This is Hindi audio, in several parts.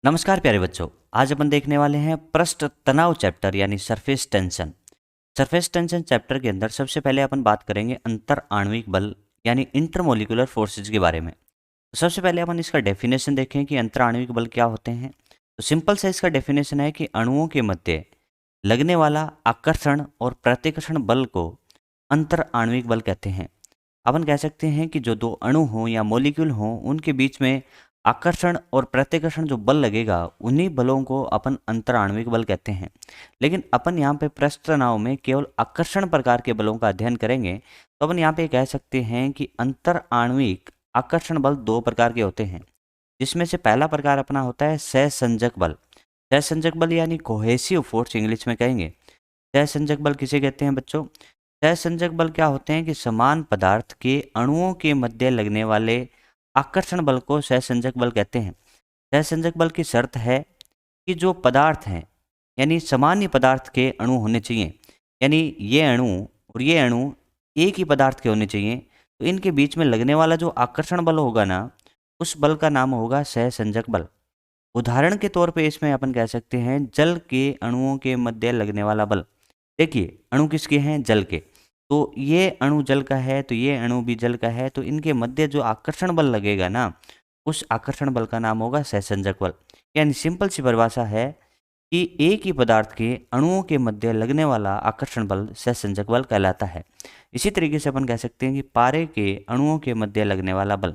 नमस्कार प्यारे बच्चों। आज अपन देखने वाले हैं पृष्ठ तनाव चैप्टर यानी surface tension. Surface tension chapter के अंदर सबसे पहले अपन बात करेंगे अंतर आणविक बल यानी इंटरमोलिकुलर फोर्सेज के बारे में। तो सबसे पहले अपन इसका डेफिनेशन देखें कि अंतर आणविक बल क्या होते हैं। तो सिंपल सा इसका डेफिनेशन है कि अणुओं के मध्य लगने वाला आकर्षण और प्रतिकर्षण बल को अंतर आणविक बल कहते हैं। अपन कह सकते हैं कि जो दो अणु हों या मॉलिक्यूल हों उनके बीच में आकर्षण और प्रतिकर्षण जो बल लगेगा उन्हीं बलों को अपन अंतराण्विक बल कहते हैं। लेकिन अपन यहाँ पे पृष्ठ तनाव में केवल आकर्षण प्रकार के बलों का अध्ययन करेंगे, तो अपन यहाँ पे कह सकते हैं कि अंतराण्विक आकर्षण बल दो प्रकार के होते हैं, जिसमें से पहला प्रकार अपना होता है सहसंजक बल। सहसंजक बल यानी कोहेसिव फोर्स इंग्लिश में कहेंगे। सहसंजक बल किसे कहते हैं बच्चों? सहसंजक बल क्या होते हैं कि समान पदार्थ के अणुओं के मध्य लगने वाले आकर्षण बल को सहसंजक बल कहते हैं। सहसंजक बल की शर्त है कि जो पदार्थ हैं यानी सामान्य पदार्थ के अणु होने चाहिए, यानी ये अणु और ये अणु एक ही पदार्थ के होने चाहिए। तो इनके बीच में लगने वाला जो आकर्षण बल होगा ना, उस बल का नाम होगा सहसंजक बल। उदाहरण के तौर पे इसमें अपन कह सकते हैं जल के अणुओं के मध्य लगने वाला बल। देखिए अणु किसके हैं? जल के। तो ये अणु जल का है तो ये अणु भी जल का है, तो इनके मध्य जो आकर्षण बल लगेगा ना, उस आकर्षण बल का नाम होगा सहसंजक बल। यानी सिंपल सी परिभाषा है कि एक ही पदार्थ के अणुओं के मध्य लगने वाला आकर्षण बल सहसंजक बल कहलाता है। इसी तरीके से अपन कह सकते हैं कि पारे के अणुओं के मध्य लगने वाला बल,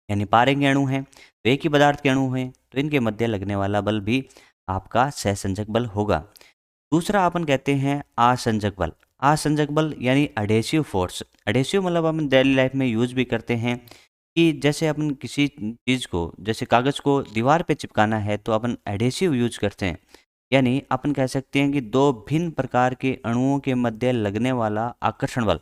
यानी पारे के अणु हैं तो एक ही पदार्थ के अणु हैं, तो इनके मध्य लगने वाला बल भी आपका सहसंजक बल होगा। दूसरा अपन कहते हैं आसंजक बल। आसंजक बल यानी अडेसिव फोर्स। अडेसिव मतलब हम डेली लाइफ में यूज भी करते हैं कि जैसे अपन किसी चीज़ को, जैसे कागज़ को दीवार पे चिपकाना है तो अपन एडेसिव यूज करते हैं। यानी अपन कह सकते हैं कि दो भिन्न प्रकार के अणुओं के मध्य लगने वाला आकर्षण बल,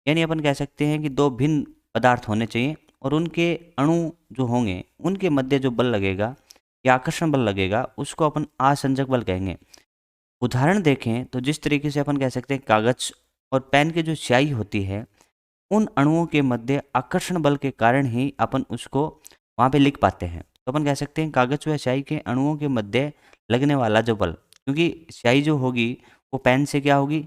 यानी अपन कह सकते हैं कि दो भिन्न पदार्थ होने चाहिए और उनके अणु जो होंगे उनके मध्य जो बल लगेगा या आकर्षण बल लगेगा उसको अपन आसंजक बल कहेंगे। उदाहरण देखें तो जिस तरीके से अपन कह सकते हैं कागज और पेन की जो स्याही होती है, उन अणुओं के मध्य आकर्षण बल के कारण ही अपन उसको वहाँ पे लिख पाते हैं। तो अपन कह सकते हैं कागज व स्याही के अणुओं के मध्य लगने वाला जो बल, क्योंकि स्याही जो होगी वो पेन से क्या होगी,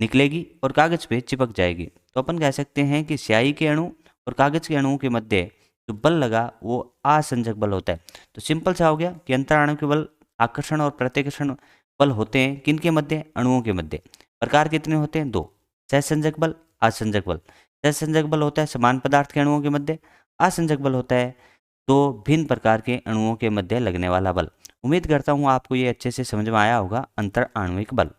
निकलेगी और कागज पे चिपक जाएगी। तो अपन कह सकते हैं कि स्याही के अणु और कागज के अणुओं के मध्य जो बल लगा वो आसंजक बल होता है। तो सिंपल सा हो गया कि अंतराणु के बल आकर्षण और प्रतिकर्षण बल होते हैं किनके मध्य? अणुओं के मध्य। प्रकार कितने होते हैं? दो। सहसंजक बल, आसंजक बल। सहसंजक बल होता है समान पदार्थ के अणुओं के मध्य। आसंजक बल होता है दो भिन्न प्रकार के अणुओं के मध्य लगने वाला बल। उम्मीद करता हूँ आपको ये अच्छे से समझ में आया होगा अंतर आणविक बल।